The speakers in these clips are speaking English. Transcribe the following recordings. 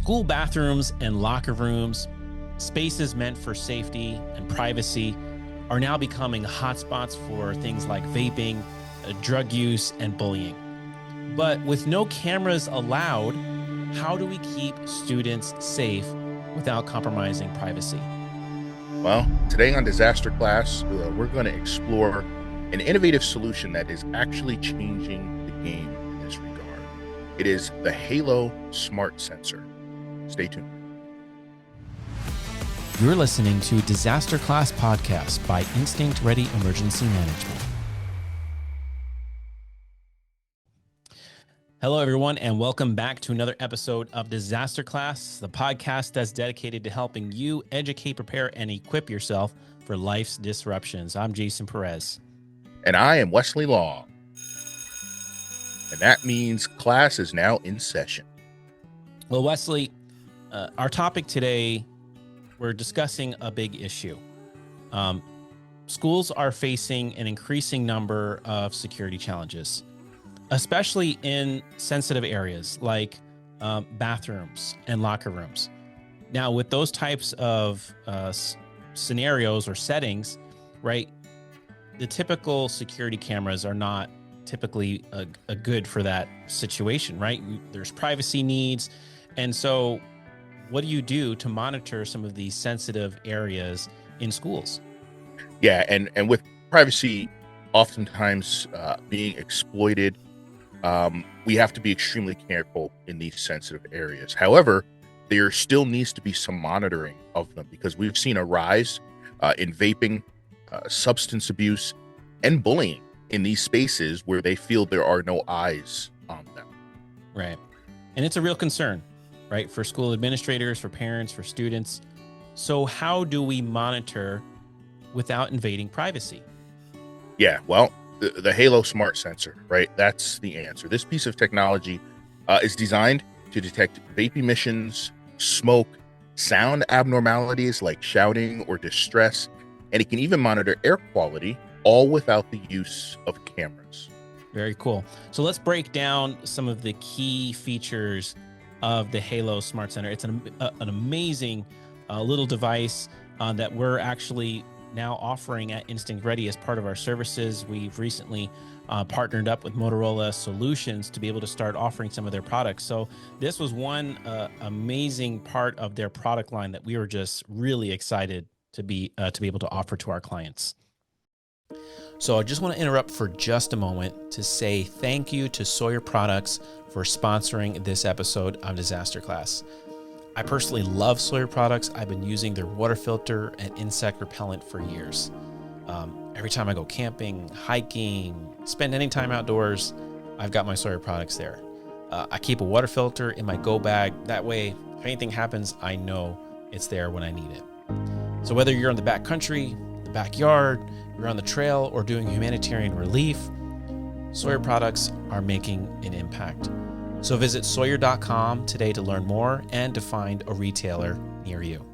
School bathrooms and locker rooms, spaces meant for safety and privacy, are now becoming hotspots for things like vaping, drug use, and bullying. But with no cameras allowed, how do we keep students safe without compromising privacy? Well, today on Disaster Class, we're going to explore an innovative solution that is actually changing the game in this regard. It is the Halo Smart Sensor. Stay tuned. You're listening to Disaster Class Podcast by Instinct Ready Emergency Management. Hello, everyone, and welcome back to another episode of Disaster Class, the podcast that's dedicated to helping you educate, prepare, and equip yourself for life's disruptions. I'm Jason Perez. And I am Wesley Long. And that means class is now in session. Well, Wesley, our topic today, we're discussing a big issue. Schools are facing an increasing number of security challenges, especially in sensitive areas like bathrooms and locker rooms. Now, with those types of scenarios or settings, right, the typical security cameras are not typically a good for that situation, right? There's privacy needs. And so what do you do to monitor some of these sensitive areas in schools? Yeah, and with privacy oftentimes being exploited, we have to be extremely careful in these sensitive areas. However, there still needs to be some monitoring of them because we've seen a rise in vaping, substance abuse, and bullying in these spaces where they feel there are no eyes on them. Right. And it's a real concern, right? For school administrators, for parents, for students. So how do we monitor without invading privacy? Yeah, well, the Halo Smart Sensor, right? That's the answer. This piece of technology is designed to detect vape emissions, smoke, sound abnormalities like shouting or distress, and it can even monitor air quality, all without the use of cameras. Very cool. So let's break down some of the key features of the Halo Smart Sensor. It's an amazing little device that we're actually now offering at Instinct Ready as part of our services. We've recently partnered up with Motorola Solutions to be able to start offering some of their products. So this was one amazing part of their product line that we were just really excited to be able to offer to our clients. So I just want to interrupt for just a moment to say thank you to Sawyer Products for sponsoring this episode of Disaster Class. I personally love Sawyer Products. I've been using their water filter and insect repellent for years. Every time I go camping, hiking, spend any time outdoors, I've got my Sawyer products there. I keep a water filter in my go bag. That way, if anything happens, I know it's there when I need it. So whether you're in the backcountry, the backyard, you're on the trail, or doing humanitarian relief, Sawyer products are making an impact. So visit Sawyer.com today to learn more and to find a retailer near you.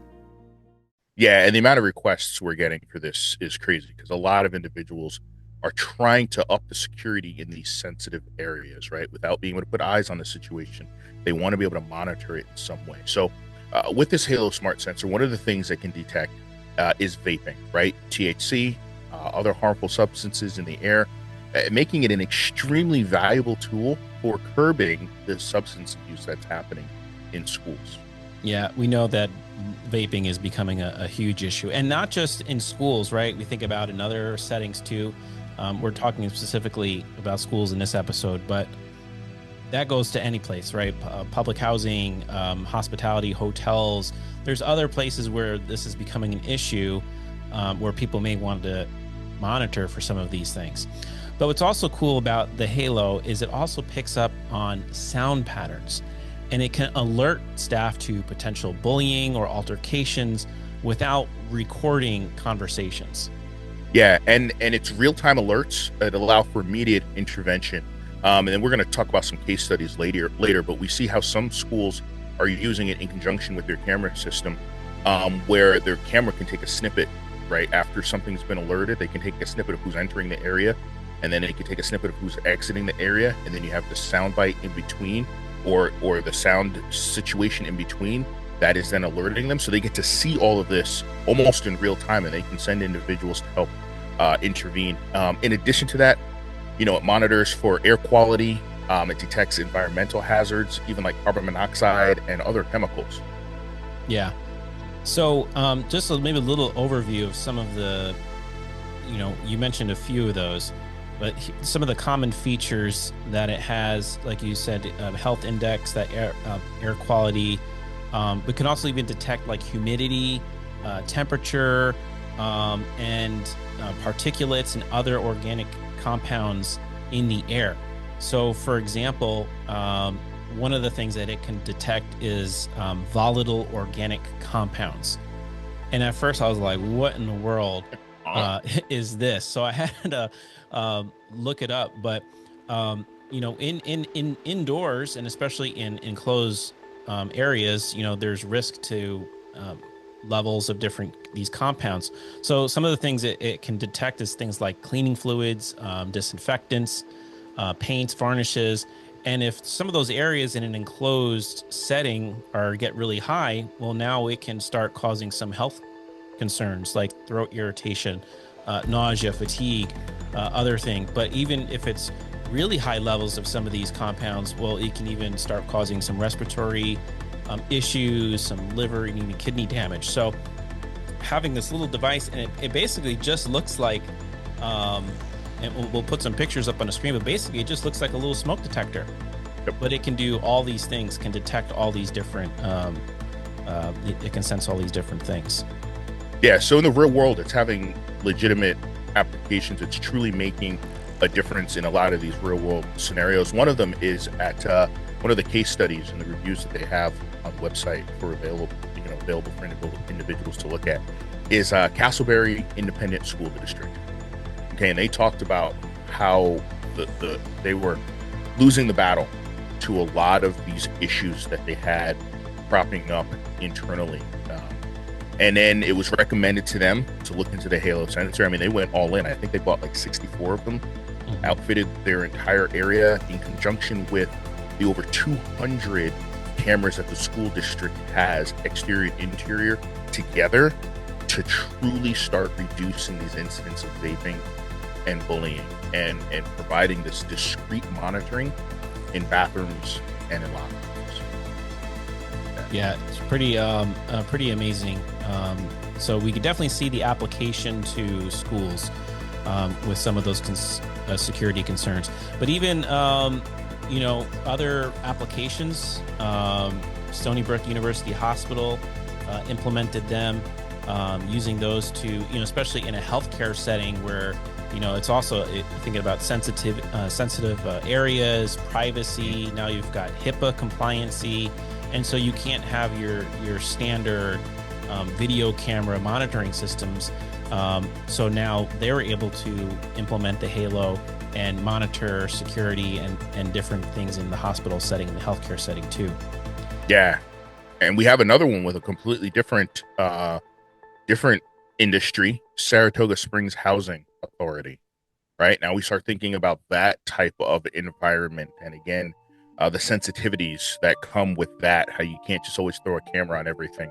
Yeah, and the amount of requests we're getting for this is crazy because a lot of individuals are trying to up the security in these sensitive areas, right? Without being able to put eyes on the situation, they want to be able to monitor it in some way. So with this Halo Smart Sensor, one of the things it can detect is vaping, right? THC, other harmful substances in the air, making it an extremely valuable tool for curbing the substance abuse that's happening in schools. Yeah, we know that vaping is becoming a huge issue, and not just in schools, right? We think about in other settings too. We're talking specifically about schools in this episode, but that goes to any place, right? Public housing, hospitality, hotels. There's other places where this is becoming an issue where people may want to monitor for some of these things. But what's also cool about the Halo is it also picks up on sound patterns, and it can alert staff to potential bullying or altercations without recording conversations. Yeah, and it's real-time alerts that allow for immediate intervention. And then we're going to talk about some case studies later, but we see how some schools are using it in conjunction with their camera system, where their camera can take a snippet right after something's been alerted. They can take a snippet of who's entering the area, and then it can take a snippet of who's exiting the area, and then you have the sound bite in between. or the sound situation in between that is then alerting them, so they get to see all of this almost in real time, and they can send individuals to help intervene. In addition to that, it monitors for air quality. It detects environmental hazards, even like carbon monoxide and other chemicals. Yeah. So just maybe a little overview of some of the, you mentioned a few of those, but some of the common features that it has, like you said, health index, that air quality. We can also even detect like humidity, temperature, and particulates and other organic compounds in the air. So, for example, one of the things that it can detect is volatile organic compounds. And at first I was like, what in the world is this? So I had to look it up. But, in indoors, and especially in enclosed areas, there's risk to levels of these compounds. So some of the things it can detect is things like cleaning fluids, disinfectants, paints, varnishes. And if some of those areas in an enclosed setting get really high, well, now it can start causing some health concerns like throat irritation, nausea, fatigue, other things. But even if it's really high levels of some of these compounds, well, it can even start causing some respiratory issues, some liver and even kidney damage. So having this little device, and it basically just looks like, and we'll put some pictures up on the screen, but basically it just looks like a little smoke detector. Yep. But it can do all these things, can detect all these different, it can sense all these different things. Yeah, so in the real world, it's having legitimate applications. It's truly making a difference in a lot of these real world scenarios. One of them is at one of the case studies and the reviews that they have on the website for available for individuals to look at is Castleberry Independent School District. Okay, and they talked about how they were losing the battle to a lot of these issues that they had cropping up internally. And then it was recommended to them to look into the Halo sensor. I mean, they went all in. I think they bought like 64 of them, outfitted their entire area in conjunction with the over 200 cameras that the school district has, exterior and interior, together to truly start reducing these incidents of vaping and bullying and providing this discrete monitoring in bathrooms and in locker rooms. Yeah, it's pretty amazing. So we could definitely see the application to schools with some of those security concerns. But even other applications, Stony Brook University Hospital implemented them, using those to, especially in a healthcare setting where, it's also thinking about sensitive areas, privacy. Now you've got HIPAA compliancy. And so you can't have your standard video camera monitoring systems. So now they're able to implement the Halo and monitor security and different things in the hospital setting, in the healthcare setting too. Yeah. And we have another one with a completely different industry, Saratoga Springs Housing Authority. Right now we start thinking about that type of environment. And again, the sensitivities that come with that, how you can't just always throw a camera on everything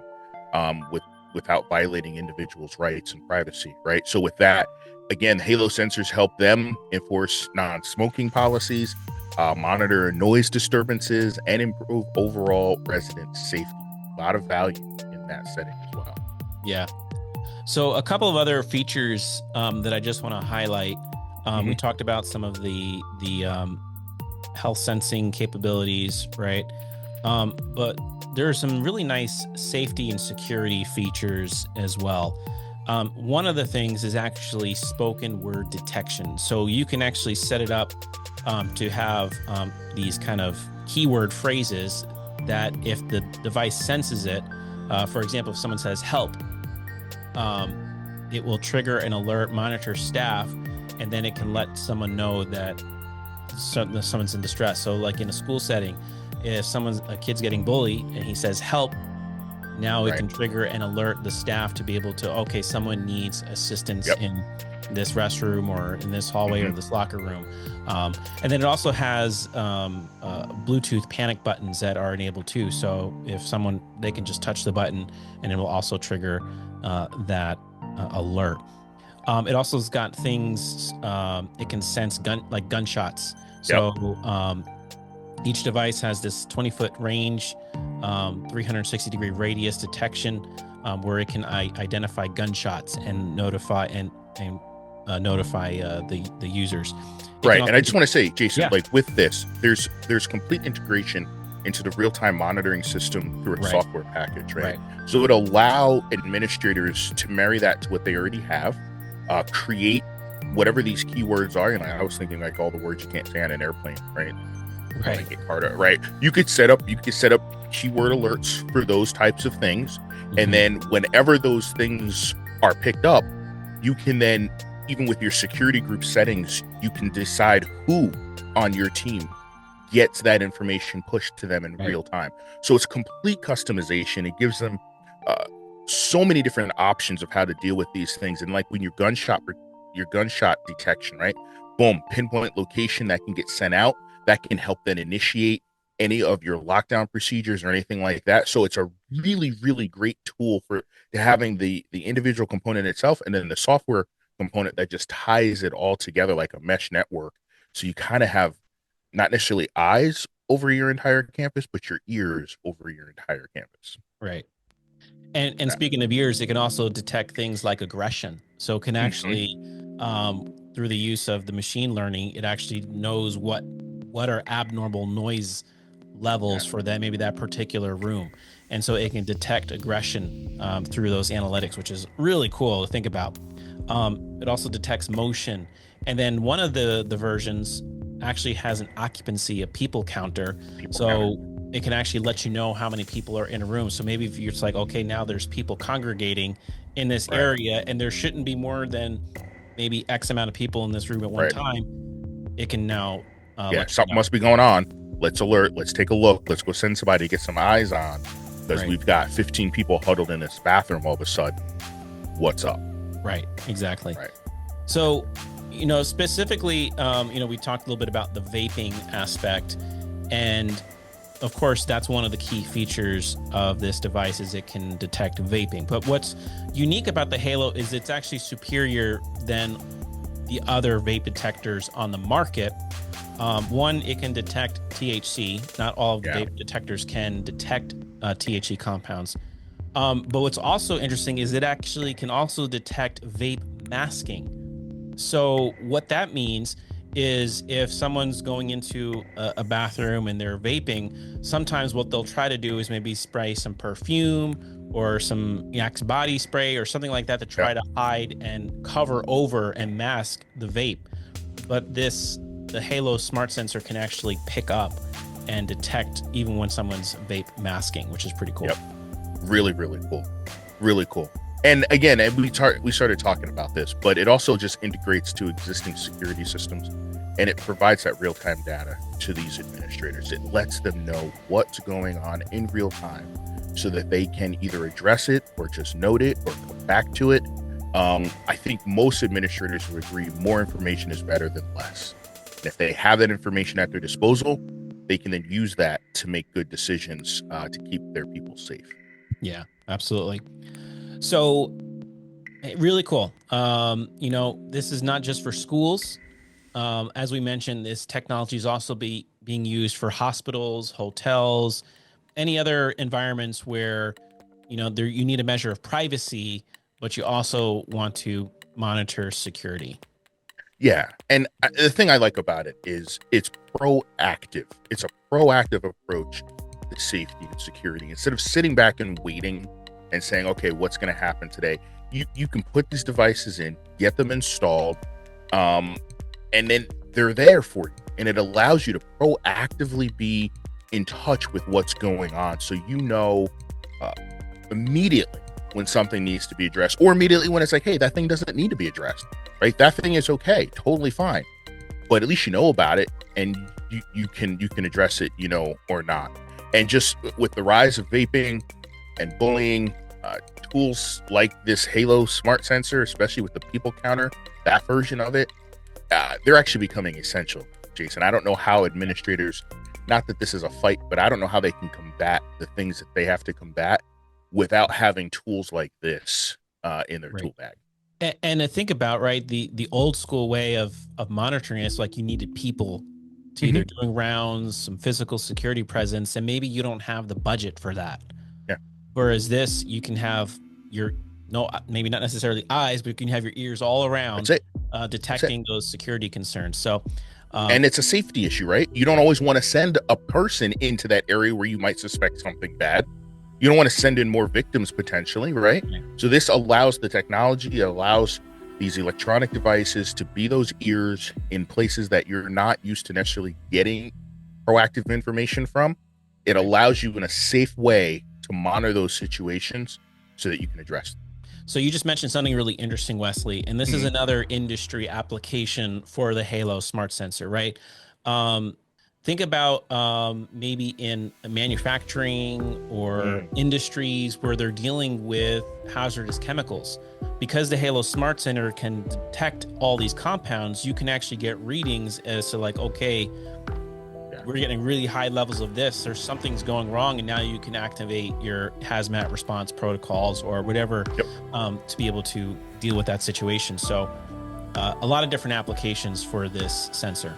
without violating individuals' rights and privacy, right? So with that, again, Halo sensors help them enforce non-smoking policies, monitor noise disturbances, and improve overall resident safety. A lot of value in that setting as well. Yeah. So a couple of other features that I just want to highlight. We talked about some of the health sensing capabilities, right? But there are some really nice safety and security features as well. One of the things is actually spoken word detection. So you can actually set it up to have these kind of keyword phrases that if the device senses it, for example, if someone says help, it will trigger an alert, monitor staff, and then it can let someone know that someone's in distress. So like in a school setting, if a kid's getting bullied and he says help, now it can trigger and alert the staff to be able to, okay, someone needs assistance this restroom or in this hallway or this locker room. And then it also has Bluetooth panic buttons that are enabled too. So if someone, they can just touch the button and it will also trigger that alert. It also has got things, it can sense gunshots. So each device has this 20-foot range, 360-degree radius detection, where it can identify gunshots and notify the users. Right. And I just want to say, Jason, like with this, there's complete integration into the real-time monitoring system through a software package, right? So it'll allow administrators to marry that to what they already have, create whatever these keywords are. And I was thinking like all the words you can't say on an airplane, right? Make it harder, right? You could set up keyword alerts for those types of things. And then whenever those things are picked up, you can then, even with your security group settings, you can decide who on your team gets that information pushed to them in real time. So it's complete customization. It gives them so many different options of how to deal with these things. And like when your gunshot detection, right? Boom, pinpoint location that can get sent out, that can help then initiate any of your lockdown procedures or anything like that. So it's a really, really great tool for having the individual component itself, and then the software component that just ties it all together like a mesh network. So you kind of have not necessarily eyes over your entire campus, but your ears over your entire campus. Right. And speaking of ears, it can also detect things like aggression. So it can actually, through the use of the machine learning, it actually knows what are abnormal noise levels for that, maybe that particular room. And so it can detect aggression through those analytics, which is really cool to think about. It also detects motion. And then one of the versions actually has an occupancy, a people counter. It can actually let you know how many people are in a room. So maybe if you're like, okay, now there's people congregating in this area and there shouldn't be more than maybe X amount of people in this room at one time, it can now something must be going on. Let's alert. Let's take a look. Let's go send somebody to get some eyes on, because we've got 15 people huddled in this bathroom all of a sudden. What's up? Right. Exactly. Right. So, specifically, we talked a little bit about the vaping aspect, and of course, that's one of the key features of this device is it can detect vaping. But what's unique about the Halo is it's actually superior than the other vape detectors on the market. One, it can detect THC. Not all of the vape detectors can detect THC compounds. But what's also interesting is it actually can also detect vape masking. So what that means is if someone's going into a bathroom and they're vaping, sometimes what they'll try to do is maybe spray some perfume or some Axe body spray or something like that to try to hide and cover over and mask the vape. But the Halo smart sensor can actually pick up and detect even when someone's vape masking, which is pretty cool. Really, really cool. Really cool. And again, we started talking about this, but it also just integrates to existing security systems, and it provides that real-time data to these administrators. It lets them know what's going on in real time so that they can either address it or just note it or come back to it. I think most administrators would agree more information is better than less. And if they have that information at their disposal, they can then use that to make good decisions to keep their people safe. Yeah, absolutely. So really cool. This is not just for schools. As we mentioned, this technology is also being used for hospitals, hotels, any other environments where, you need a measure of privacy, but you also want to monitor security. Yeah. And the thing I like about it is it's proactive. It's a proactive approach to safety and security. Instead of sitting back and waiting and saying, okay, what's going to happen today? You can put these devices in, get them installed, and then they're there for you. And it allows you to proactively be in touch with what's going on. So immediately when something needs to be addressed, or immediately when it's like, hey, that thing doesn't need to be addressed, right? That thing is okay, totally fine. But at least you know about it, and you can address it, or not. And just with the rise of vaping and bullying, tools like this Halo smart sensor, especially with the people counter, that version of it, they're actually becoming essential, Jason. I don't know how administrators, not that this is a fight, but I don't know how they can combat the things that they have to combat without having tools like this in their Right. tool bag. And to think about, right, the old school way of monitoring is like you needed people to Mm-hmm. either doing rounds, some physical security presence, and maybe you don't have the budget for that. Yeah, Whereas this, you can have your no, maybe not necessarily eyes, but you can have your ears all that's around, it. That's it. detecting those security concerns. So, um, And it's a safety issue, right? You don't always want to send a person into that area where you might suspect something bad. You don't want to send in more victims potentially, right? So this allows the technology, allows these electronic devices to be those ears in places that you're not used to necessarily getting proactive information from. It right. allows you in a safe way to monitor those situations so that you can address them. So you just mentioned something really interesting, Wesley, and this is Mhm. another industry application for the Halo smart sensor, right? Um, think about maybe in manufacturing or Mm. industries where they're dealing with hazardous chemicals. Because the Halo smart sensor can detect all these compounds, you can actually get readings as to like, okay, Yeah. we're getting really high levels of this, there's something's going wrong, and now you can activate your hazmat response protocols or whatever, Yep. to be able to deal with that situation. So a lot of different applications for this sensor.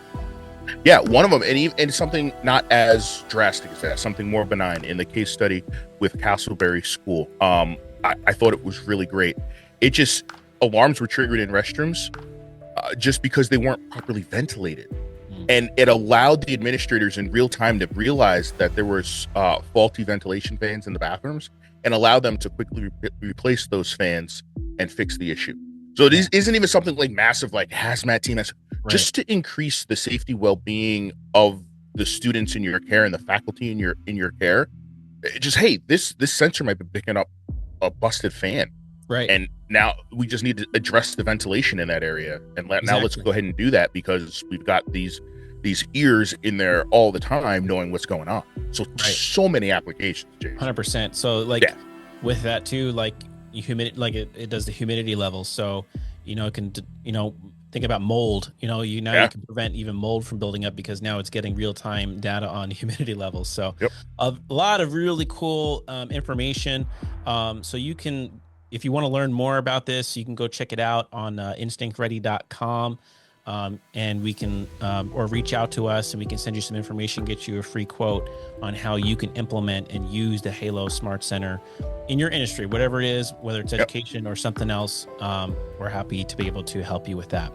Yeah, one of them, and something not as drastic as that, something more benign. In the case study with Castleberry School, I thought it was really great. It just alarms were triggered in restrooms just because they weren't properly ventilated, Mm. and it allowed the administrators in real time to realize that there was faulty ventilation fans in the bathrooms, and allow them to quickly replace those fans and fix the issue. So it Yeah. isn't even something like massive, like hazmat team, Right. just to increase the safety well-being of the students in your care and the faculty in your care. Just, hey, this sensor might be picking up a busted fan, Right. and now we just need to address the ventilation in that area, and now let's Exactly. go ahead and do that because we've got these ears in there all the time knowing what's going on. So Right. so many applications, Jason. 100%. So like Yeah. with that too, like humidity, like it does the humidity levels. So, it can, think about mold, you now you Yeah. can prevent even mold from building up because now it's getting real time data on humidity levels. So Yep. a lot of really cool information. So you can, if you want to learn more about this, you can go check it out on instinctready.com. And we can, or reach out to us and we can send you some information, get you a free quote on how you can implement and use the Halo Smart Center in your industry, whatever it is, whether it's Yep. education or something else. We're happy to be able to help you with that.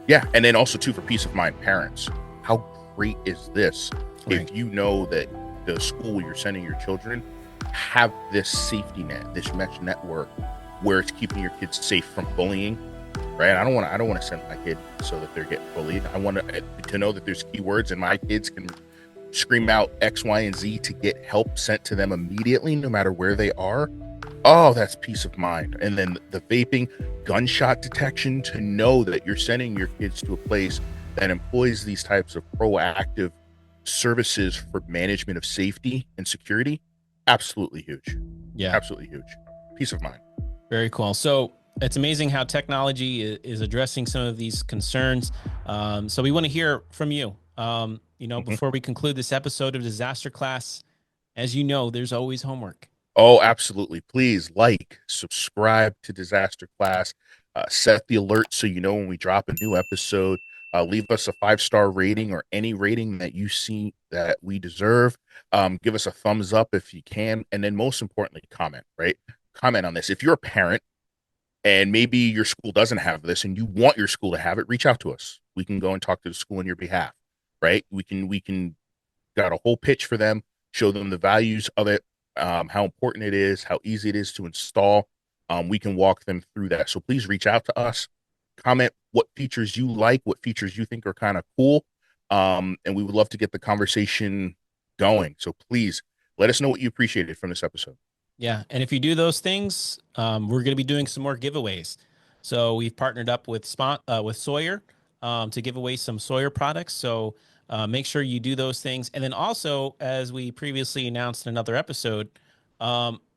Yeah. And then also too, for peace of mind, parents, how great is this Right. if you know that the school you're sending your children have this safety net, this mesh network where it's keeping your kids safe from bullying, right? I don't want to send my kid so that they're getting bullied. I want to know that there's keywords and my kids can scream out X, Y, and Z to get help sent to them immediately, no matter where they are. Oh, that's peace of mind. And then the vaping, gunshot detection, to know that you're sending your kids to a place that employs these types of proactive services for management of safety and security. Absolutely huge. Yeah. Absolutely huge. Peace of mind. Very cool. So it's amazing how technology is addressing some of these concerns. So we want to hear from you. Mhm. Before we conclude this episode of Disaster Class, as you know, there's always homework. Oh, absolutely. Please like, subscribe to Disaster Class, set the alert so you know when we drop a new episode. Leave us a 5-star rating or any rating that you see that we deserve. Give us a thumbs up if you can. And then most importantly, comment, right? Comment on this. If you're a parent and maybe your school doesn't have this and you want your school to have it, reach out to us. We can go and talk to the school on your behalf, right? We can got a whole pitch for them, show them the values of it, how important it is, how easy it is to install. We can walk them through that. So please reach out to us, comment what features you like, what features you think are kind of cool. And we would love to get the conversation going. So please let us know what you appreciated from this episode. Yeah, and if you do those things, we're going to be doing some more giveaways. So we've partnered up with with Sawyer to give away some Sawyer products. So make sure you do those things. And then also, as we previously announced in another episode,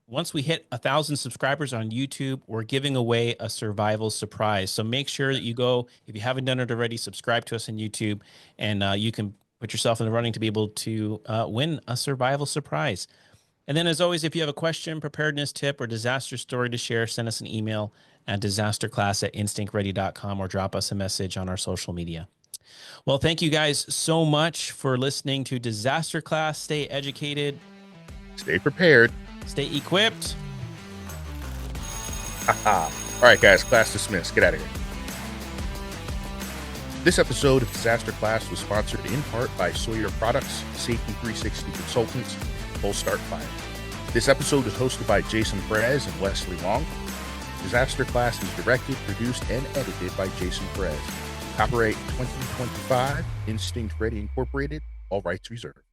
once we hit 1,000 subscribers on YouTube, we're giving away a survival surprise. So make sure that you go, if you haven't done it already, subscribe to us on YouTube, and you can put yourself in the running to be able to win a survival surprise. And then, as always, if you have a question, preparedness tip, or disaster story to share, send us an email at disasterclass@instinctready.com or drop us a message on our social media. Well, thank you guys so much for listening to Disaster Class. Stay educated, Stay prepared. stay equipped. All right, guys, class dismissed. Get out of here. This episode of Disaster Class was sponsored in part by Sawyer Products, Safety 360 Consultants, Full Start Fire. This episode was hosted by Jason Perez and Wesley Long. Disaster Class is directed, produced, and edited by Jason Perez. Copyright 2025, Instinct Ready Incorporated, all rights reserved.